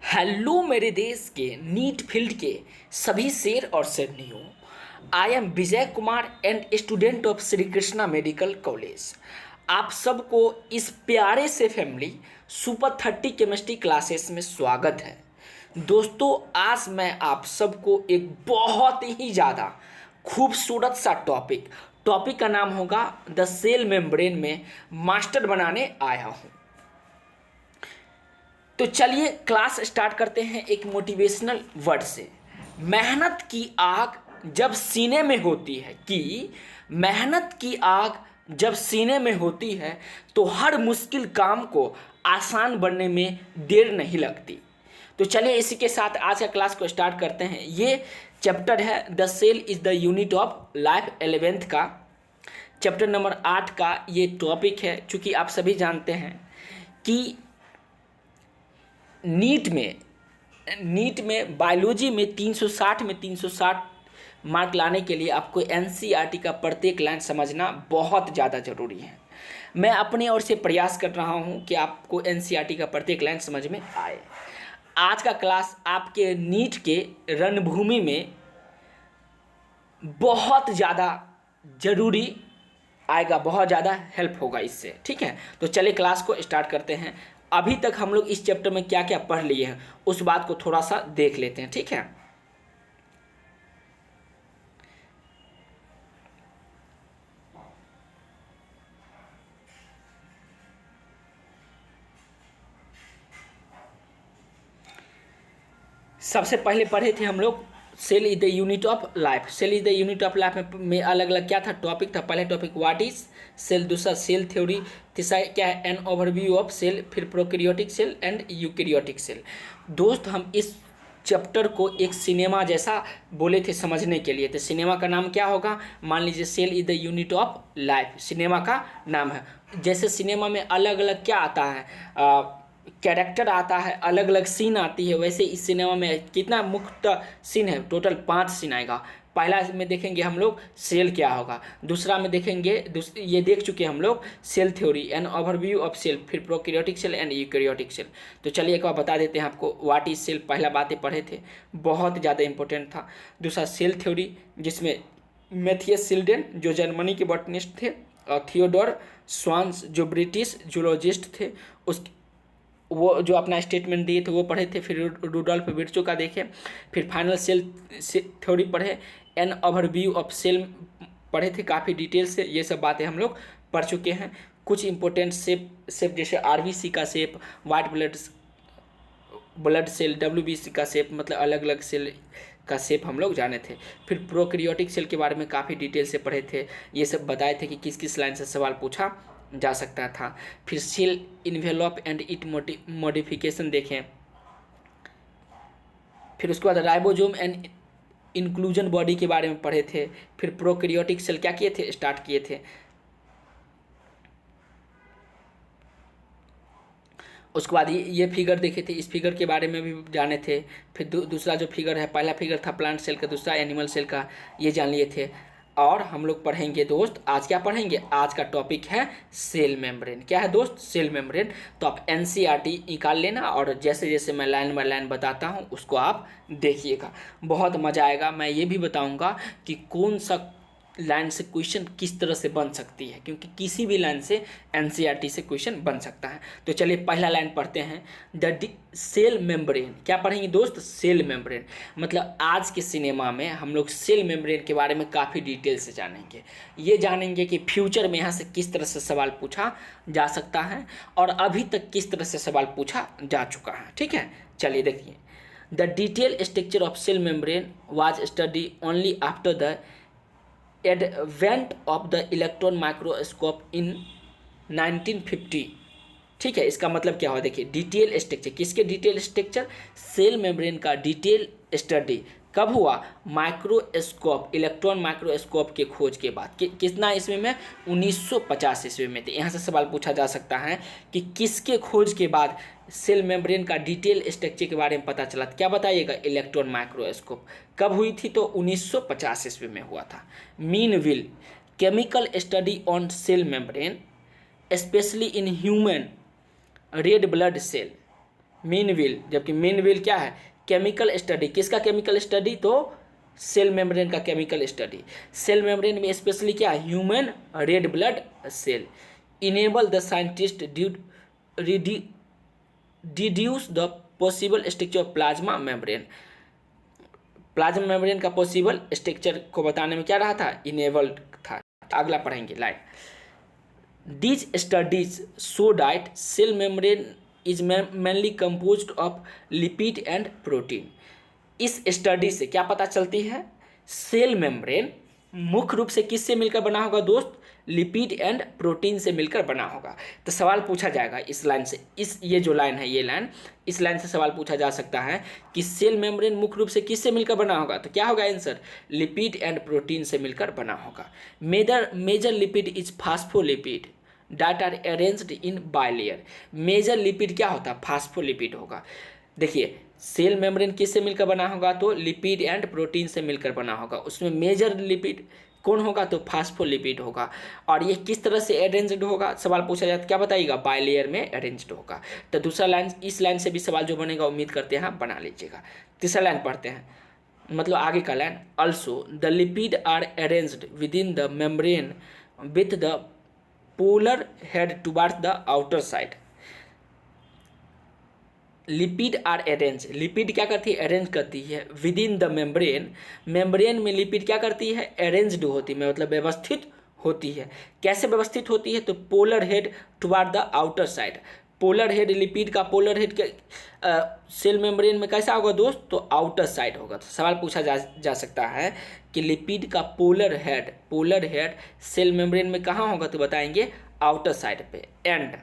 Hello मेरे देश के नीट फील्ड के सभी शेर और शेरनियों। I am Vijay Kumar and student of Shri Krishna medical college. आप सबको इस प्यारे से फैमिली सुपर 30 केमिस्ट्री क्लासेस में स्वागत है। दोस्तों, आज मैं आप सबको एक बहुत ही ज़्यादा खूबसूरत सा टॉपिक का नाम होगा द सेल मेम्ब्रेन में मास्टर बनाने आया हूँ। तो चलिए क्लास स्टार्ट करते हैं एक मोटिवेशनल वर्ड से। मेहनत की आग जब सीने में होती है मेहनत की आग जब सीने में होती है तो हर मुश्किल काम को आसान बनने में देर नहीं लगती। तो चलिए इसी के साथ आज का क्लास को स्टार्ट करते हैं। ये चैप्टर है the cell is the unit of life 11th का चैप्टर नंबर 8 का ये टॉपिक है। चूँकि आप सभी जानते हैं कि नीट में बायोलॉजी में 360 मार्क लाने के लिए आपको एनसीईआरटी का प्रत्येक लाइन समझना बहुत ज़्यादा ज़रूरी है। मैं अपनी ओर से प्रयास कर रहा हूं कि आपको एनसीईआरटी का प्रत्येक लाइन समझ में आए। आज का क्लास आपके नीट के रणभूमि में बहुत ज़्यादा ज़रूरी आएगा, बहुत ज़्यादा हेल्प होगा इससे। ठीक है, तो चलिए क्लास को स्टार्ट करते हैं। अभी तक हम लोग इस चैप्टर में क्या क्या पढ़ लिए हैं उस बात को थोड़ा सा देख लेते हैं। ठीक है, सबसे पहले पढ़े थे हम लोग cell is the unit of life. Cell is the unit of life में अलग अलग क्या था टॉपिक था। पहले टॉपिक व्हाट इज सेल, दूसरा सेल थ्योरी, तीसरा क्या है एन ओवरव्यू ऑफ सेल, फिर prokaryotic cell and eukaryotic cell. दोस्त, हम इस चैप्टर को एक सिनेमा जैसा बोले थे समझने के लिए। तो सिनेमा का नाम क्या होगा? मान लीजिए cell is the unit of life cinema का नाम है। जैसे सिनेमा में अलग अलग क्या आता है, कैरेक्टर आता है, अलग अलग सीन आती है, वैसे इस सिनेमा में कितना मुख्य सीन है? टोटल 5 सीन आएगा। पहला में देखेंगे हम लोग सेल क्या होगा, दूसरा में देखेंगे ये देख चुके हम लोग cell theory and overview of cell, फिर prokaryotic cell and eukaryotic cell. तो चलिए एक बार बता देते हैं आपको व्हाट इज सेल। पहला बातें पढ़े थे, बहुत ज़्यादा इंपॉर्टेंट था। दूसरा सेल थ्योरी जिसमें मैथियस सिल्डेन जो जर्मनी के बॉटनिस्ट थे और थियोडोर स्वान्स जो ब्रिटिश जूलॉजिस्ट थे वो जो अपना स्टेटमेंट दिए थे वो पढ़े थे। फिर रूडोल्फ विर्चो का देखे, फिर फाइनल सेल थ्योरी पढ़े, एन ओवरव्यू ऑफ सेल पढ़े थे काफ़ी डिटेल से। ये सब बातें हम लोग पढ़ चुके हैं। कुछ इंपॉर्टेंट शेप जैसे आरबीसी का shape, white blood cell, WBC का शेप, मतलब अलग अलग सेल का शेप हम लोग जाने थे। फिर प्रोकैरियोटिक सेल के बारे में काफ़ी डिटेल से पढ़े थे। ये सब बताए थे कि किस किस लाइन से सवाल पूछा जा सकता था। फिर cell envelope and it modification देखें। फिर उसके बाद राइबोसोम एंड इंक्लूजन बॉडी के बारे में पढ़े थे। फिर प्रोकैरियोटिक सेल क्या किए थे, स्टार्ट किए थे। उसके बाद ये फिगर देखे थे, इस फिगर के बारे में भी जाने थे। फिर दूसरा जो फिगर है, पहला फिगर था प्लांट सेल का, दूसरा एनिमल सेल का, ये जान लिए थे। और हम लोग पढ़ेंगे दोस्त, आज क्या पढ़ेंगे? आज का टॉपिक है सेल मेम्ब्रेन। क्या है दोस्त? Cell membrane. तो आप एनसीईआरटी निकाल लेना और जैसे जैसे मैं लाइन बाय लाइन बताता हूँ उसको आप देखिएगा, बहुत मज़ा आएगा। मैं ये भी बताऊँगा कि कौन सा लाइन से क्वेश्चन किस तरह से बन सकती है, क्योंकि किसी भी लाइन से एनसीईआरटी से क्वेश्चन बन सकता है। तो चलिए पहला लाइन पढ़ते हैं, द सेल मेम्ब्रेन। क्या पढ़ेंगे दोस्त? Cell membrane. मतलब आज के सिनेमा में हम लोग सेल मेम्ब्रेन के बारे में काफ़ी डिटेल से जानेंगे। ये जानेंगे कि फ्यूचर में यहाँ से किस तरह से सवाल पूछा जा सकता है और अभी तक किस तरह से सवाल पूछा जा चुका है। ठीक है, चलिए देखिए। The detail structure of cell membrane was study only after the advent of the electron microscope in 1950। ठीक है, इसका मतलब क्या हुआ? देखिए, डिटेल स्ट्रक्चर, किसके डिटेल स्ट्रक्चर? सेल मेम्ब्रेन का डिटेल स्टडी कब हुआ? माइक्रोस्कोप, इलेक्ट्रॉन माइक्रोस्कोप के खोज के बाद। कितना ईस्वी में? 1950 ईस्वी में। तो यहाँ से सवाल पूछा जा सकता है कि किसके खोज के बाद सेल मेम्ब्रेन का डिटेल स्ट्रक्चर के बारे में पता चला? क्या बताइएगा? Electron microscope. कब हुई थी? तो 1950 ईस्वी में हुआ था। Meanwhile chemical study on cell membrane specially in human red blood cell meanwhile, जबकि मीन विल क्या है, केमिकल स्टडी। किसका केमिकल स्टडी, तो सेल मेम्ब्रेन का केमिकल स्टडी। सेल मेम्ब्रेन में स्पेशली क्या है, human red blood cell. Enable the scientist deduce the possible structure of plasma membrane. Plasma membrane का पॉसिबल स्ट्रक्चर को बताने में क्या रहा था, इनेबल्ड था। अगला पढ़ेंगे line, These studies show that cell membrane is mainly composed of lipid and protein. इस स्टडी से क्या पता चलती है, सेल मेम्ब्रेन मुख्य रूप से किससे मिलकर बना होगा दोस्त, लिपिड एंड प्रोटीन से मिलकर बना होगा। तो सवाल पूछा जाएगा इस लाइन से, इस ये जो लाइन है, ये लाइन, इस लाइन से सवाल पूछा जा सकता है कि सेल मेम्ब्रेन मुख्य रूप से किससे मिलकर बना होगा, तो क्या होगा आंसर, लिपिड एंड प्रोटीन से मिलकर बना होगा। Major lipid is phospholipid that are arranged in bilayer। Major lipid क्या होता है, फास्फोलिपिड होगा। देखिए सेल मेम्ब्रेन किससे मिलकर बना होगा, तो लिपिड एंड प्रोटीन से मिलकर बना होगा। उसमें मेजर लिपिड कौन होगा, तो फास्फोलिपिड होगा। और ये किस तरह से अरेंज्ड होगा, सवाल पूछा जाता है, क्या बताइएगा, बाइलेयर में अरेंज्ड होगा। तो दूसरा लाइन, इस लाइन से भी सवाल जो बनेगा उम्मीद करते हैं बना लीजिएगा। तीसरा लाइन पढ़ते हैं, मतलब आगे का line, also the lipid are arranged within the membrane with the polar head towards the outer side. Lipid are arrange, lipid क्या करती है, अरेंज करती है within the membrane. Membrane में लिपिड क्या करती है, अरेंज्ड होती है, मतलब व्यवस्थित होती है। कैसे व्यवस्थित होती है, तो polar head toward the outer side. Polar head, lipid का पोलर हेड के सेल मेम्ब्रेन में कैसा होगा दोस्त, तो आउटर साइड होगा। तो सवाल पूछा जा सकता है कि लिपिड का पोलर हेड सेल मेम्ब्रेन में कहाँ होगा, तो बताएंगे आउटर साइड पे। And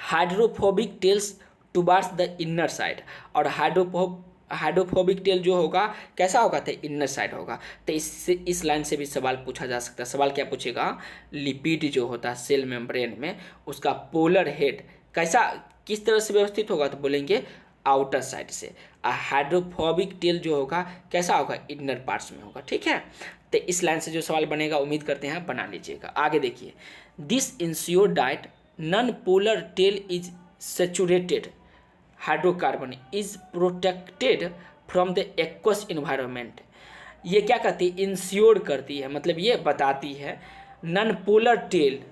hydrophobic tails towards the inner side, और हाइड्रोफोबिक टेल जो होगा कैसा होगा, तो इनर साइड होगा। तो इस लाइन से भी सवाल पूछा जा सकता है। सवाल क्या पूछेगा, लिपिड जो होता है सेल मेम्ब्रेन में, उसका पोलर हेड कैसा, किस तरह से व्यवस्थित होगा, तो बोलेंगे आउटर साइड से। और हाइड्रोफोबिक टेल जो होगा कैसा होगा, इनर पार्ट्स में होगा। ठीक है, तो इस लाइन से जो सवाल बनेगा उम्मीद करते हैं बना लीजिएगा। आगे देखिए, this ensure that non polar tail is saturated hydrocarbon is protected from the aqueous environment. ये क्या करती है, इंश्योर करती है, मतलब ये बताती है। नॉन पोलर टेल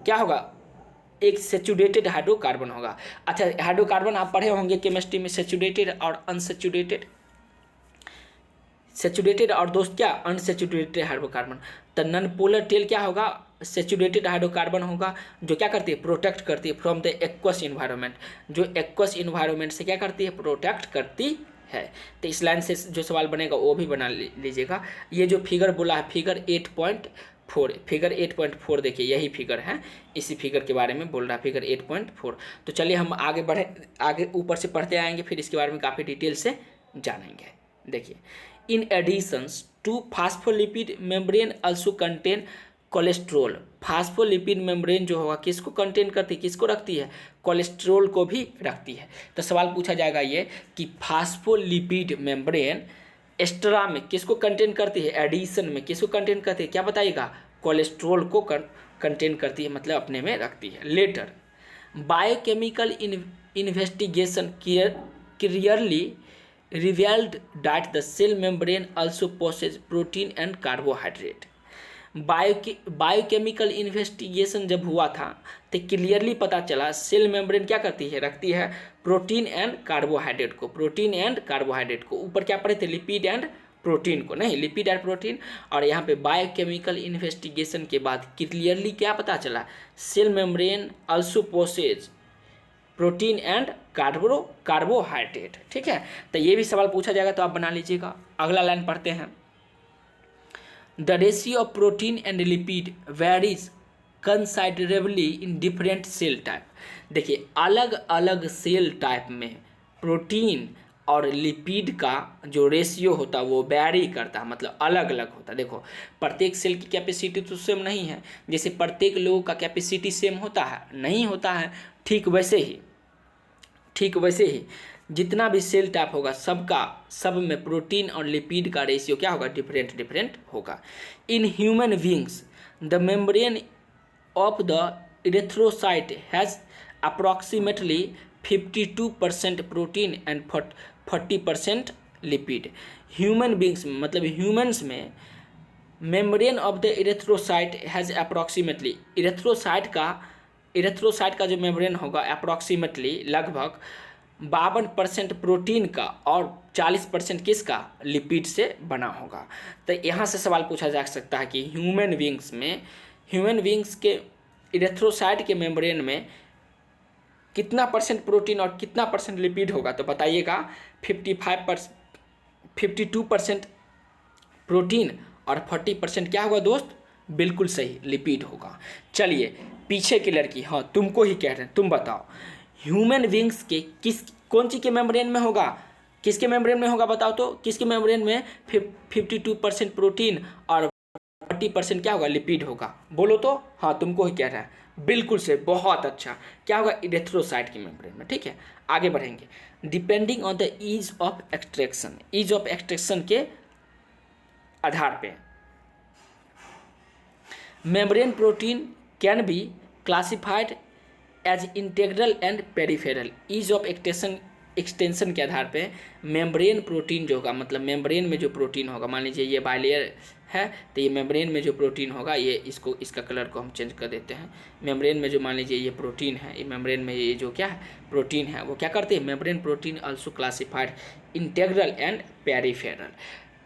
क्या होगा, एक सेचुरेटेड हाइड्रोकार्बन होगा। अच्छा, हाइड्रोकार्बन आप पढ़े होंगे केमिस्ट्री में, सेचुरेटेड और अनसेचुरेटेड। सेचुरेटेड और दोस्त क्या, अनसेचुरेटेड हाइड्रोकार्बन। तो नॉन पोलर टेल क्या होगा, सेचुरेटेड हाइड्रोकार्बन होगा, जो क्या करती है, प्रोटेक्ट करती है फ्रॉम द एक्वस इन्वायरमेंट। जो एक्वस इन्वायरमेंट से क्या करती है, प्रोटेक्ट करती है। तो इस लाइन से जो सवाल बनेगा वो भी बना लीजिएगा। ये जो फिगर बोला है, फिगर 8.4 देखिए, यही फिगर है, इसी फिगर के बारे में बोल रहा है, फिगर 8.4। तो चलिए हम आगे बढ़े, आगे ऊपर से पढ़ते आएंगे, फिर इसके बारे में काफ़ी डिटेल से जानेंगे। देखिए, in additions to phospholipid membrane also contain cholesterol. Phospholipid membrane जो होगा किसको कंटेन करती है, किसको रखती है, कोलेस्ट्रोल को भी रखती है। तो सवाल पूछा जाएगा ये कि फास्फोलिपिड मेम्ब्रेन एक्स्ट्रा में किसको कंटेन करती है, एडिशन में किसको कंटेन करती है, क्या बताइएगा, कोलेस्ट्रोल को कंटेन करती है, मतलब अपने में रखती है। Later biochemical investigation clearly revealed that the cell membrane also possess protein and carbohydrate. Biochemical investigation जब हुआ था तो क्लियरली पता चला सेल मेम्ब्रेन क्या करती है, रखती है प्रोटीन एंड कार्बोहाइड्रेट को। प्रोटीन एंड कार्बोहाइड्रेट को, ऊपर क्या पढ़े थे, लिपिड एंड प्रोटीन को, नहीं लिपिड एंड प्रोटीन। और यहाँ पे बायोकेमिकल इन्वेस्टिगेशन के बाद क्लियरली क्या पता चला, cell membrane also possess protein and carbohydrate. ठीक है, तो ये भी सवाल पूछा जाएगा, तो आप बना लीजिएगा। अगला लाइन पढ़ते हैं, the ratio of protein and lipid varies considerably in different cell type. देखिए, अलग अलग सेल टाइप में प्रोटीन और लिपिड का जो रेशियो होता है वो वेरी करता है, मतलब अलग अलग होता है। देखो, प्रत्येक सेल की कैपेसिटी तो सेम नहीं है, जैसे प्रत्येक लोगों का कैपेसिटी सेम होता है, नहीं होता है। ठीक वैसे ही जितना भी सेल टाइप होगा सब में प्रोटीन और लिपिड का रेशियो क्या होगा, डिफरेंट होगा। In human beings the membrane of the erythrocyte has approximately 52% protein and 40% lipid. Human beings मतलब ह्यूमन्स में membrane of the erythrocyte has approximately, erythrocyte का जो मेम्ब्रेन होगा अप्रॉक्सीमेटली लगभग 52% प्रोटीन का और 40% किसका, लिपिड से बना होगा। तो यहाँ से सवाल पूछा जा सकता है कि ह्यूमन बींग्स के इरेथ्रोसाइट के मेम्ब्रेन में कितना परसेंट प्रोटीन और कितना परसेंट लिपिड होगा। तो बताइएगा 52% प्रोटीन और 40% क्या होगा दोस्त, बिल्कुल सही लिपिड होगा। चलिए पीछे की लड़की, हाँ तुमको ही कह रहे हैं, तुम बताओ ह्यूमन बींग्स के कौन सी के मेम्ब्रेन में होगा, किसके मेम्ब्रेन में होगा बताओ तो, किसके मेम्ब्रेन में 52% प्रोटीन और 40% क्या होगा, लिपिड होगा, बोलो तो। हाँ तुमको ही कह रहा है, बिल्कुल से, बहुत अच्छा। क्या होगा, इरेथ्रोसाइट की मेम्ब्रेन में। ठीक है, आगे बढ़ेंगे। Depending on the ease of extraction के आधार पे membrane protein can be classified as integral and peripheral. Ease of extension के आधार पे मेम्ब्रेन प्रोटीन जो होगा, मतलब मेम्ब्रेन में जो प्रोटीन होगा, मान लीजिए ये बाइलेयर है तो ये मेम्ब्रेन में जो प्रोटीन होगा, ये इसका कलर को हम चेंज कर देते हैं। मेम्ब्रेन में जो मान लीजिए ये प्रोटीन है, ये मेम्ब्रेन में ये जो क्या है प्रोटीन है, वो क्या करते हैं, membrane protein also classified integral and peripheral.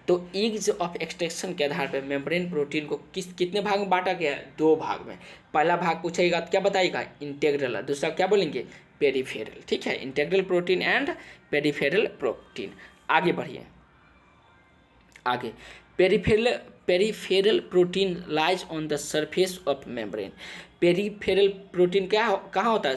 तो ईज ऑफ एक्सट्रैक्शन के आधार पर मेम्ब्रेन प्रोटीन को कितने भाग में बांटा गया है, 2 भाग में। पहला भाग पूछेगा तो क्या बताइएगा, इंटेग्रल, दूसरा क्या बोलेंगे, पेरिफेरल। ठीक है, integral protein and peripheral protein. आगे बढ़िए, आगे peripheral protein lies on the surface of membrane. Peripheral protein कहाँ होता है,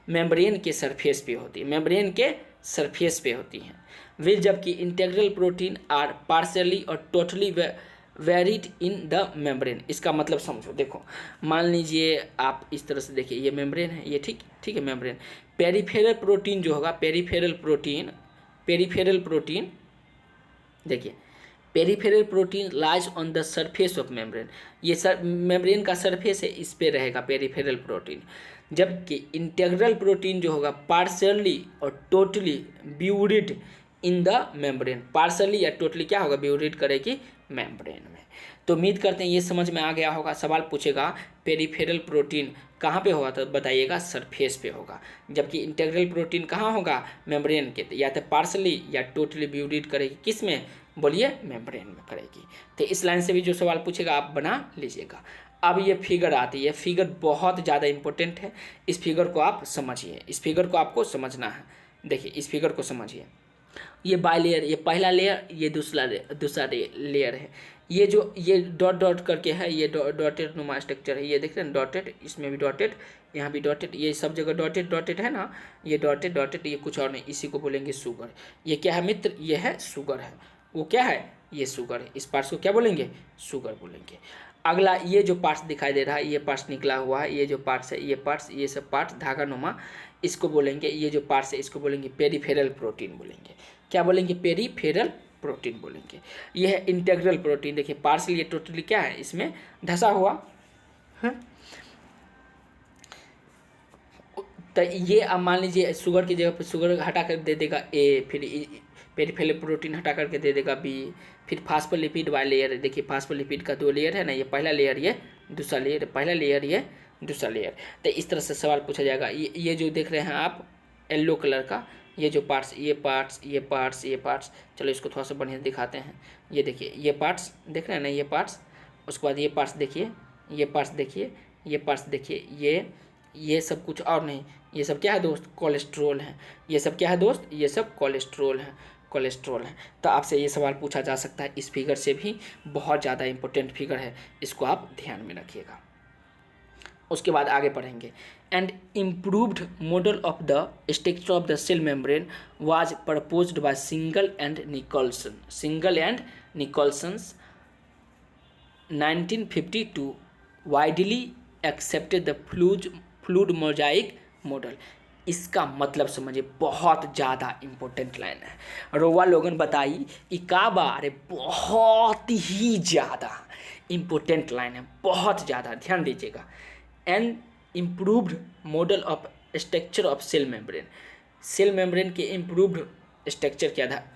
मेम्ब्रेन के सरफेस पे होती है, मेम्ब्रेन के सरफेस पे होती हैं। वे जबकि इंटेग्रल प्रोटीन आर पार्शियली और totally varied in the membrane. इसका मतलब समझो, देखो मान लीजिए आप इस तरह से देखिए, ये मेम्ब्रेन है, ये ठीक है मेम्ब्रेन। पेरिफेरल प्रोटीन जो होगा, पेरिफेरल प्रोटीन देखिए, peripheral protein lies on the surface of membrane. ये मेम्ब्रेन का सरफेस है, इस पे रहेगा पेरिफेरल प्रोटीन। जबकि इंटेग्रल प्रोटीन जो होगा पार्शियली और totally buried in the membrane. Partially या टोटली क्या होगा, ब्यूरिड करेगी मेम्ब्रेन में। तो उम्मीद करते हैं ये समझ में आ गया होगा। सवाल पूछेगा पेरिफेरल प्रोटीन कहाँ पे होगा, तो बताइएगा सरफेस पे होगा। जबकि इंटेग्रल प्रोटीन कहाँ होगा, मेम्ब्रेन के, या तो पार्शियली या टोटली ब्यूरिड करेगी, किस में, बोलिए, मेम्ब्रेन में करेगी। तो इस लाइन से भी जो सवाल पूछेगा आप बना लीजिएगा। अब ये फिगर आती है, फिगर बहुत ज़्यादा इंपॉर्टेंट है। इस फिगर को आप समझिए, इस फिगर को आपको समझना है। देखिए इस फिगर को समझिए, ये बाइलेयर, ये पहला लेयर, ये दूसरा लेयर है। ये डॉट डॉट करके है, ये डॉटेड नुमा स्ट्रक्चर है, ये देख रहे हैं डॉटेड, इसमें भी डॉटेड, यहाँ भी डॉटेड, ये सब जगह डॉटेड है ना, ये डॉटेड, ये कुछ और नहीं, इसी को बोलेंगे शुगर। ये क्या है मित्र, ये है शुगर है, वो क्या है, ये शुगर है। इस पार्ट्स को क्या बोलेंगे, शुगर बोलेंगे। अगला ये जो पार्ट्स दिखाई दे रहा है, ये पार्ट्स निकला हुआ है, ये जो पार्ट्स है, ये सब पार्ट्स धागा नुमा, इसको बोलेंगे, ये जो पार्ट्स है इसको बोलेंगे पेरिफेरल प्रोटीन बोलेंगे। क्या बोलेंगे, पेरिफेरल प्रोटीन बोलेंगे। ये है इंटेग्रल प्रोटीन। देखिए पार्शियल, ये टोटली क्या है, इसमें धसा हुआ है। तो ये अब मान लीजिए शुगर की जगह पर शुगर हटा कर दे देगा ए, फिर पेरिफेरल प्रोटीन हटा करके दे देगा बी, फिर फास्फोलिपिड वाला लेयर। देखिए फास्फोलिपिड का 2 लेयर है ना, ये पहला लेयर, ये दूसरा लेयर, पहला लेयर, ये दूसरा लेयर। तो इस तरह से सवाल पूछा जाएगा। ये जो देख रहे हैं आप येलो कलर का, ये जो पार्ट्स, ये पार्ट्स, चलो इसको थोड़ा सा बढ़िया दिखाते हैं। ये देखिए ये पार्ट्स देख रहे हैं ना, ये पार्ट्स, उसके बाद ये पार्ट्स देखिए, ये पार्ट्स देखिए, ये पार्ट्स देखिए, ये सब कुछ और नहीं, ये सब क्या है दोस्त, कोलेस्ट्रॉल है। ये सब क्या है दोस्त, ये सब कोलेस्ट्रॉल है। तो आपसे ये सवाल पूछा जा सकता है। इस फिगर से भी बहुत ज़्यादा इंपॉर्टेंट फिगर है, इसको आप ध्यान में रखिएगा। उसके बाद आगे पढ़ेंगे। And improved model of the structure of the cell membrane was proposed by Singer and Nicolson 1952 widely accepted the fluid mosaic model. इसका मतलब समझिए, बहुत ज़्यादा इम्पोर्टेंट लाइन है। रोवा लोगन बताई इकाबा, अरे बहुत ही ज़्यादा इम्पोर्टेंट लाइन है, बहुत ज़्यादा ध्यान दीजिएगा। And improved model of structure of cell membrane, cell membrane के इम्प्रूव्ड स्ट्रक्चर के आधार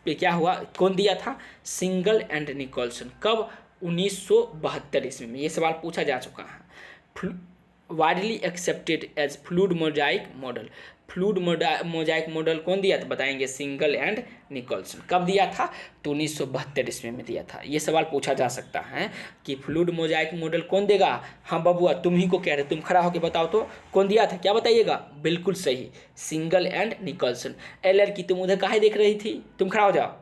पे क्या हुआ, कौन दिया था, सिंगल एंड निकोल्सन। कब, 1972 ईस्वी में। ये सवाल पूछा जा चुका है। Widely accepted as fluid mosaic model, fluid mosaic model कौन दिया था, बताएंगे, सिंगल एंड निकोल्सन। कब दिया था, तो 1972 ईस्वी में दिया था। ये सवाल पूछा जा सकता है कि फ्लूइड मोजाइक मॉडल कौन देगा। हाँ बबुआ, तुम ही को कह रहे, तुम खड़ा होकर बताओ तो कौन दिया था, क्या बताइएगा, बिल्कुल सही, सिंगल एंड निकोल्सन। लड़की तुम उधर काहे देख रही थी, तुम खड़ा हो जाओ,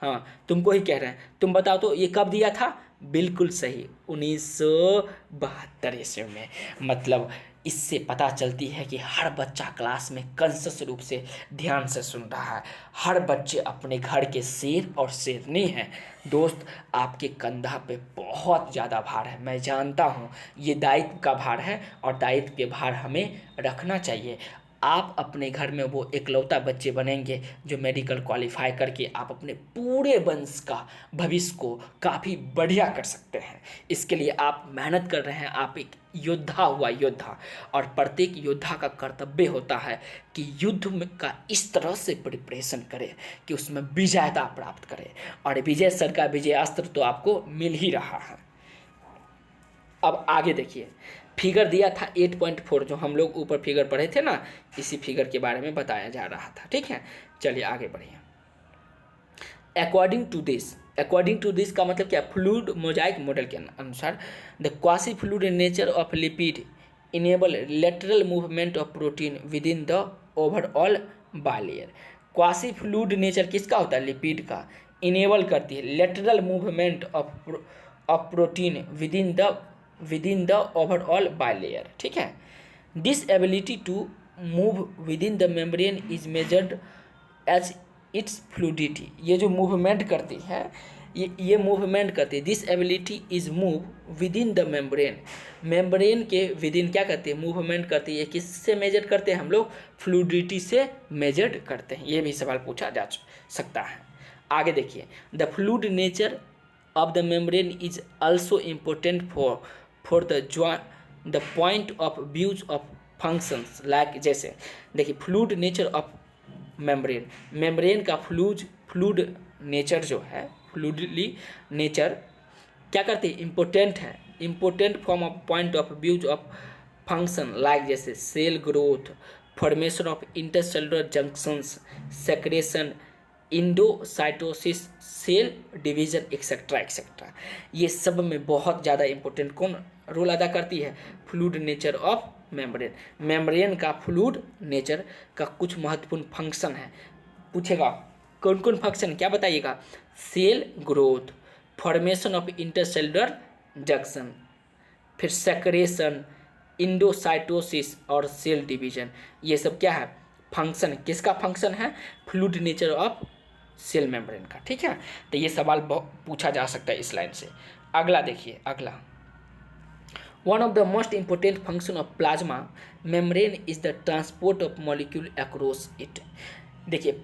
हाँ तुमको ही कह रहे हैं, तुम बताओ तो ये कब दिया था, बिल्कुल सही, 1972 ईस्वी में। मतलब इससे पता चलती है कि हर बच्चा क्लास में कॉन्शियस रूप से ध्यान से सुन रहा है। हर बच्चे अपने घर के शेर और शेरनी हैं। दोस्त, आपके कंधा पे बहुत ज़्यादा भार है, मैं जानता हूँ, ये दायित्व का भार है और दायित्व के भार हमें रखना चाहिए। आप अपने घर में वो इकलौता बच्चे बनेंगे जो मेडिकल क्वालिफाई करके आप अपने पूरे वंश का भविष्य को काफ़ी बढ़िया कर सकते हैं। इसके लिए आप मेहनत कर रहे हैं, आप एक योद्धा हुआ योद्धा, और प्रत्येक योद्धा का कर्तव्य होता है कि युद्ध में का इस तरह से प्रिपरेशन करे कि उसमें विजयता प्राप्त करे, और विजय सर का विजय अस्त्र तो आपको मिल ही रहा है। अब आगे देखिए, फिगर दिया था 8.4, जो हम लोग ऊपर फिगर पढ़े थे ना, इसी फिगर के बारे में बताया जा रहा था। ठीक है, चलिए आगे बढ़िए। अकॉर्डिंग टू दिस का मतलब क्या, फ्लूइड मोजाइक मॉडल के अनुसार the quasi fluid nature of lipid enable lateral movement of protein within the overall bilayer. Quasi fluid nature किसका होता है, लिपिड का, इनेबल करती है lateral movement of protein within the overall bilayer. ठीक है, this ability to move within the membrane is measured as its fluidity. ये जो मूवमेंट करती है, ये मूवमेंट करती है, this ability is move within the membrane, membrane के विद इन क्या करती है, मूवमेंट करती है। किससे मेजर करते हैं हम लोग, फ्लूडिटी से मेजर्ड करते हैं। ये भी सवाल पूछा जा सकता है। आगे देखिए, the fluid nature of the membrane is also important for the point of views of functions like, जैसे देखिए फ्लूइड नेचर ऑफ मेम्ब्रेन का फ्लूइड नेचर जो है, फ्लूइडली नेचर क्या करती है, important form of point of views of function like, जैसे cell growth, formation of intercellular junctions, secretion, endocytosis, cell division, etcetera etcetera. ये सब में बहुत ज़्यादा इंपॉर्टेंट कौन रोल अदा करती है, फ्लूइड नेचर ऑफ मेम्ब्रेन का फ्लूइड नेचर का कुछ महत्वपूर्ण फंक्शन है। पूछेगा कौन कौन फंक्शन, क्या बताइएगा, cell growth, formation of intercellular junction, फिर सेक्रेशन, इंडोसाइटोसिस और सेल डिवीजन। ये सब क्या है, फंक्शन, किसका फंक्शन है, fluid nature of cell membrane का। ठीक है, तो ये सवाल पूछा जा सकता है इस लाइन से। अगला देखिए, अगला, one of the most important function of plasma membrane is the transport of molecule across it. देखिए,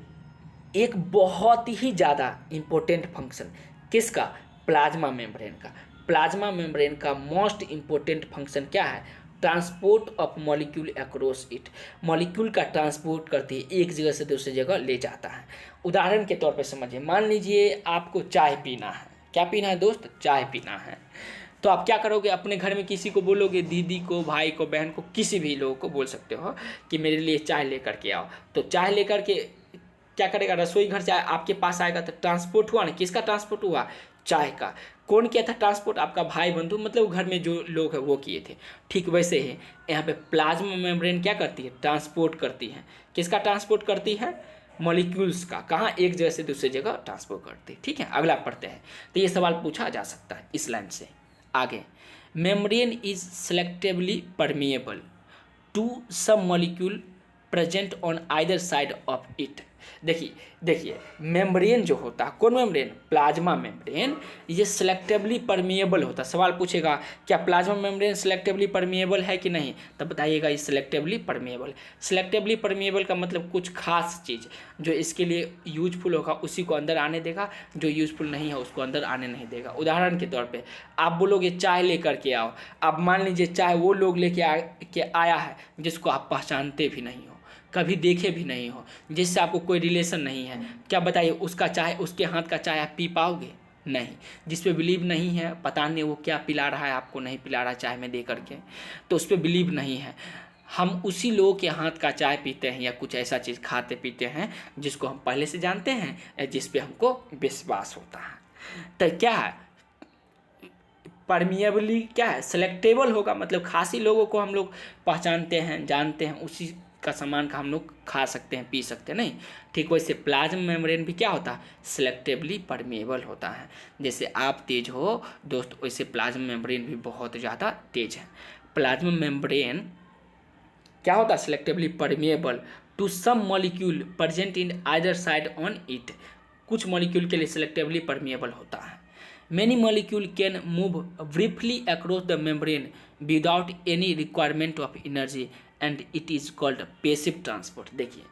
एक बहुत ही ज़्यादा इम्पोर्टेंट फंक्शन किसका, प्लाज्मा मेम्ब्रेन का। प्लाज्मा मेम्ब्रेन का मोस्ट इम्पोर्टेंट फंक्शन क्या है, transport of molecule across it. Molecule का ट्रांसपोर्ट करती है, एक जगह से दूसरी जगह ले जाता है। उदाहरण के तौर पे समझिए, मान लीजिए आपको चाय पीना है, क्या पीना है दोस्त, चाय पीना है, तो आप क्या करोगे, अपने घर में किसी को बोलोगे, दीदी को, भाई को, बहन को, किसी भी लोगों को बोल सकते हो कि मेरे लिए चाय लेकर के आओ। तो चाय लेकर के क्या करेगा, रसोई घर से आपके पास आएगा, तो ट्रांसपोर्ट हुआ ना, किसका ट्रांसपोर्ट हुआ, चाय का। कौन किया था ट्रांसपोर्ट, आपका भाई बंधु, मतलब घर में जो लोग हैं वो किए थे। ठीक वैसे ही यहाँ पे प्लाज्मा मेम्ब्रेन क्या करती है, ट्रांसपोर्ट करती है, किसका ट्रांसपोर्ट करती है, मॉलिक्यूल्स का, कहाँ, एक जगह से दूसरी जगह ट्रांसपोर्ट करती है। ठीक है, अगला पढ़ते हैं, तो ये सवाल पूछा जा सकता है इस लाइन से। आगे, membrane is selectively permeable to some molecule present on either side of it. देखिए मेम्ब्रेन जो होता है, कौन मेम्ब्रेन, प्लाज्मा मेम्ब्रेन, ये सेलेक्टिवली परमिएबल होता है। सवाल पूछेगा क्या प्लाज्मा मेम्ब्रेन सेलेक्टिवली परमिएबल है कि नहीं, तब बताइएगा ये सेलेक्टिवली परमिएबल। सेलेक्टिवली परमिएबल का मतलब कुछ खास चीज़ जो इसके लिए यूजफुल होगा उसी को अंदर आने देगा, जो यूजफुल नहीं है उसको अंदर आने नहीं देगा। उदाहरण के तौर पे आप बोलोगे चाय लेकर के आओ, अब मान लीजिए चाय वो लोग लेके आया है जिसको आप पहचानते भी नहीं हो, कभी देखे भी नहीं हो, जिससे आपको कोई रिलेशन नहीं है, क्या बताइए उसका चाय, उसके हाथ का चाय आप पी पाओगे? नहीं। जिस पे बिलीव नहीं है, पता नहीं वो क्या पिला रहा है आपको, नहीं पिला रहा चाय में दे करके, तो उस पर बिलीव नहीं है। हम उसी लोगों के हाथ का चाय पीते हैं या कुछ ऐसा चीज़ खाते पीते हैं जिसको हम पहले से जानते हैं, जिस पे हमको विश्वास होता है। तो क्या है, परमिएबली क्या है, सिलेक्टेबल होगा, मतलब खासी लोगों को हम लोग पहचानते हैं, जानते हैं, उसी का सामान का हम लोग खा सकते हैं, पी सकते हैं, नहीं। ठीक वैसे प्लाज्मा मेम्ब्रेन भी क्या होता है, सिलेक्टिवली परमिएबल होता है। जैसे आप तेज हो दोस्त, वैसे प्लाज्मा मेम्ब्रेन भी बहुत ज़्यादा तेज है। प्लाज्मा मेम्ब्रेन क्या होता है, selectively permeable to some molecule present in either side on it. कुछ मॉलिक्यूल के लिए सिलेक्टिवली परमिएबल होता है। Many molecule can move briefly across the membrane without any requirement of energy and it is called passive transport। देखिए,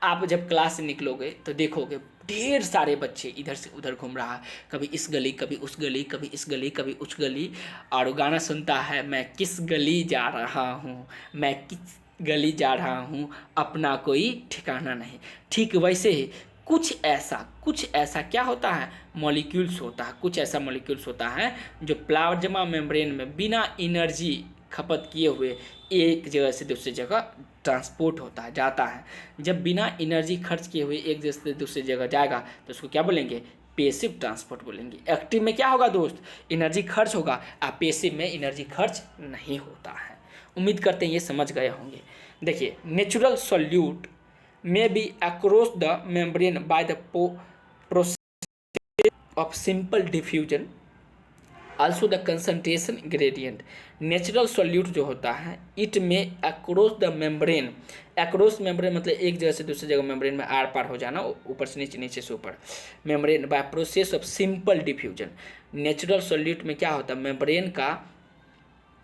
आप जब class से निकलोगे तो देखोगे ढेर सारे बच्चे इधर से उधर घूम रहा है, कभी इस गली कभी उस गली, कभी इस गली कभी उस गली, और गाना सुनता है, मैं किस गली जा रहा हूँ, मैं किस गली जा रहा हूँ, अपना कोई ठिकाना नहीं। ठीक वैसे ही कुछ ऐसा क्या होता है, मॉलिक्यूल्स होता है, कुछ ऐसा मॉलिक्यूल्स होता है जो प्लाज्मा मेम्ब्रेन में बिना एनर्जी खपत किए हुए एक जगह से दूसरी जगह ट्रांसपोर्ट होता है, जाता है। जब बिना एनर्जी खर्च किए हुए एक जगह से दूसरी जगह जाएगा तो उसको क्या बोलेंगे, पेसिव ट्रांसपोर्ट बोलेंगे। एक्टिव में क्या होगा दोस्त, एनर्जी खर्च होगा, और पेसिव में एनर्जी खर्च नहीं होता है। उम्मीद करते हैं ये समझ गए होंगे। देखिए, natural solute may be across the membrane by the process of simple diffusion, also the concentration gradient। Natural solute जो होता है, इट में across the membrane, across membrane मतलब एक जगह से दूसरी जगह मेम्ब्रेन में आर पार हो जाना, ऊपर से नीचे, नीचे से ऊपर, membrane by process of simple diffusion. Natural solute में क्या होता है,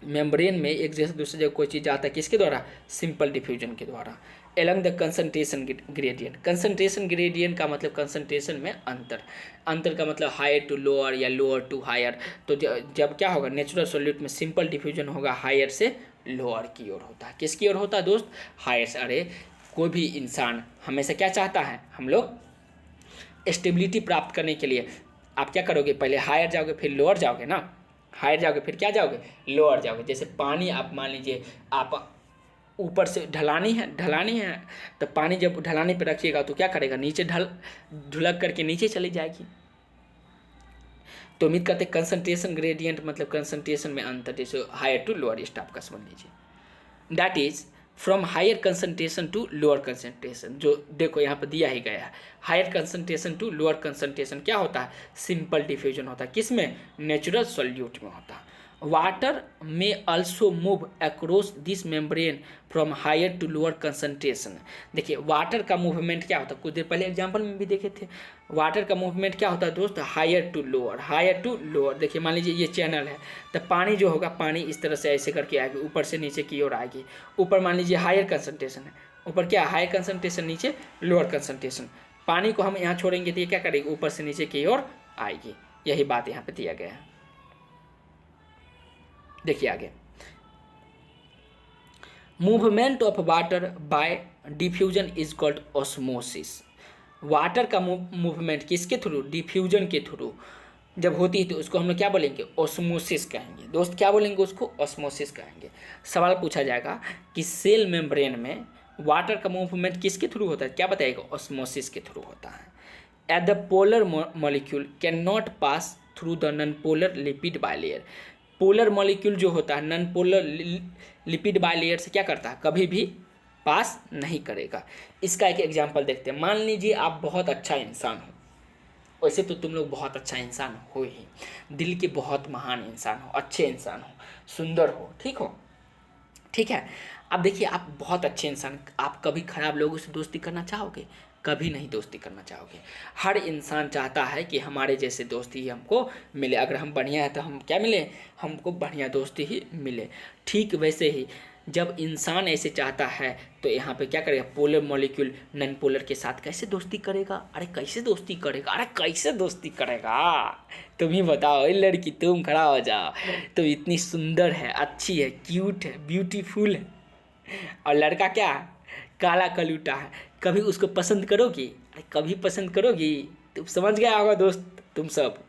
मेम्ब्रेन में एक जगह से दूसरी जगह कोई चीज़ आता है, किसके द्वारा, सिंपल डिफ्यूजन के द्वारा। Along the concentration gradient. Concentration gradient का मतलब कंसंट्रेशन में अंतर का मतलब हायर टू लोअर या लोअर टू हायर। तो जब क्या होगा, नेचुरल सॉल्यूट में सिंपल डिफ्यूजन होगा, हायर से लोअर की ओर होता है। किसकी ओर होता है दोस्त, हायर से। अरे कोई भी इंसान हमेशा क्या चाहता है, हम लोग स्टेबिलिटी प्राप्त करने के लिए आप क्या करोगे, पहले हायर जाओगे फिर लोअर जाओगे ना, हायर जाओगे फिर क्या जाओगे, लोअर जाओगे। जैसे पानी आप मान लीजिए आप ऊपर से ढलानी है तो पानी जब ढलानी पे रखिएगा तो क्या करेगा, नीचे ढुलक करके नीचे चली जाएगी। तो उम्मीद करते हैं कंसंट्रेशन ग्रेडियंट मतलब कंसंट्रेशन में अंतर, जैसे हायर टू लोअर ईस्ट आपका समझ लीजिए। That is from higher concentration to lower concentration. जो देखो यहाँ पर दिया ही गया है, higher concentration to lower concentration क्या होता है, सिंपल डिफ्यूजन होता है। किसमें, नेचुरल सॉल्यूट में होता है। वाटर में also move across this membrane from higher to lower concentration. देखिए वाटर का मूवमेंट क्या होता है, कुछ देर पहले एग्जांपल में भी देखे थे, वाटर का मूवमेंट क्या होता है दोस्त, हायर टू लोअर। देखिए मान लीजिए ये चैनल है, तो पानी जो होगा, पानी इस तरह से ऐसे करके आएगी, ऊपर से नीचे की ओर आएगी। ऊपर मान लीजिए हायर कंसंट्रेशन है, ऊपर क्या हायर कंसंट्रेशन, नीचे लोअर कंसंट्रेशन। पानी को हम यहाँ छोड़ेंगे तो ये क्या करेगी, ऊपर से नीचे की ओर आएगी। यही बात यहाँ पे दिया गया है। देखिए आगे, movement of water bye diffusion is called osmosis. Water का मूवमेंट किसके थ्रू, डिफ्यूजन के थ्रू जब होती है तो उसको हम लोग क्या बोलेंगे, ऑस्मोसिस कहेंगे। दोस्त क्या बोलेंगे उसको, ऑस्मोसिस कहेंगे। सवाल पूछा जाएगा कि सेल मेम्ब्रेन में वाटर का मूवमेंट किसके थ्रू होता है, क्या बताइएगा, ऑस्मोसिस के थ्रू होता है। At the polar molecule can not pass through the non polar lipid bilayer. Polar molecule जो होता है नॉन पोलर लिपिड बाइलेयर से क्या करता है, कभी भी पास नहीं करेगा। इसका एक एग्जांपल देखते हैं। मान लीजिए आप बहुत अच्छा इंसान हो, वैसे तो तुम लोग बहुत अच्छा इंसान हो ही, दिल के बहुत महान इंसान हो, अच्छे इंसान हो, सुंदर हो, ठीक है। अब देखिए आप बहुत अच्छे इंसान, आप कभी खराब लोगों से दोस्ती करना चाहोगे, कभी नहीं दोस्ती करना चाहोगे। हर इंसान चाहता है कि हमारे जैसे दोस्ती ही हमको मिले, अगर हम बढ़िया हैं तो हम क्या मिले, हमको बढ़िया दोस्ती ही मिले। ठीक वैसे ही जब इंसान ऐसे चाहता है तो यहाँ पे क्या करेगा, पोलर मॉलिक्यूल नॉन पोलर के साथ कैसे दोस्ती करेगा, अरे कैसे दोस्ती करेगा, तुम ही बताओ। लड़की तुम खड़ा हो जाओ, तुम इतनी सुंदर है, अच्छी है, क्यूट है, ब्यूटीफुल है, और लड़का क्या काला कलूटा है, कभी उसको पसंद करोगी? अरे कभी पसंद करोगी? तुम समझ गया होगा दोस्त तुम सब।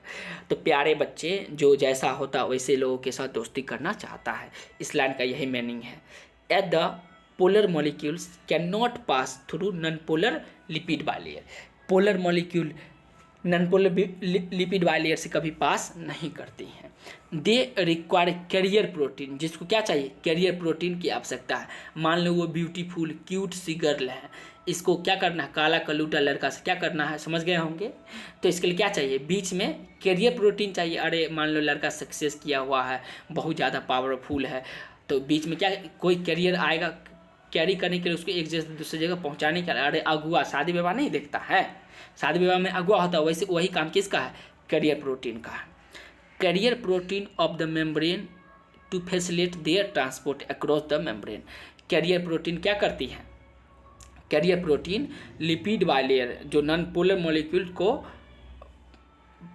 तो प्यारे बच्चे, जो जैसा होता वैसे लोगों के साथ दोस्ती करना चाहता है, इस लाइन का यही मीनिंग है। At the polar molecules can not pass through non polar lipid bilayer. Polar molecule non polar lipid bilayer से कभी पास नहीं करती हैं। दे रिक्वायर कैरियर प्रोटीन, जिसको क्या चाहिए? कैरियर प्रोटीन की आवश्यकता है। मान लो वो ब्यूटीफुल क्यूट सी गर्ल है, इसको क्या करना है? काला कलूटा लड़का से क्या करना है? समझ गए होंगे। तो इसके लिए क्या चाहिए? बीच में कैरियर प्रोटीन चाहिए। अरे मान लो लड़का सक्सेस किया हुआ है, बहुत ज़्यादा पावरफुल है, तो बीच में क्या कोई कैरियर आएगा कैरी करने के लिए, उसको एक जगह से दूसरी जगह पहुंचाने के लिए। अरे अगुआ शादी विवाह नहीं देखता है, शादी विवाह में अगुआ होता है, वैसे वही काम किसका है? कैरियर प्रोटीन का है। Carrier protein of the membrane to facilitate their transport across the membrane. Carrier protein क्या करती है? कैरियर प्रोटीन लिपिड बाइलेयर, जो नॉन पोलर मॉलिक्यूल को,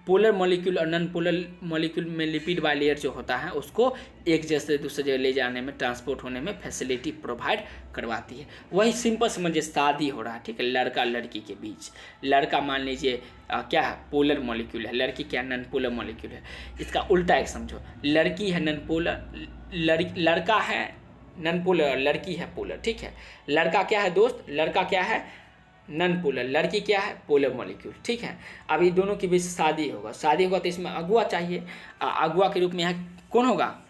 पोलर मॉलिक्यूल और नॉन पोलर मॉलिक्यूल में लिपिड बाइलेयर जो होता है उसको एक जगह से दूसरी जगह ले जाने में, ट्रांसपोर्ट होने में फैसिलिटी प्रोवाइड करवाती है। वही सिंपल समझिए, शादी हो रहा है, ठीक है, लड़का लड़की के बीच। लड़का मान लीजिए क्या है? पोलर मॉलिक्यूल है, लड़की क्या? नॉन पोलर मॉलिक्यूल है। इसका उल्टा एक समझो, लड़की है नॉन पोलर, लड़का है नॉन पोलर, लड़की है पोलर, ठीक है। लड़का क्या है दोस्त? लड़का क्या है? नॉन पोलर, लड़की क्या है? पोलर मॉलिक्यूल, ठीक है। अभी दोनों के बीच शादी होगा, शादी होगा तो इसमें अगुआ चाहिए। अगुआ के रूप में यहाँ कौन होगा?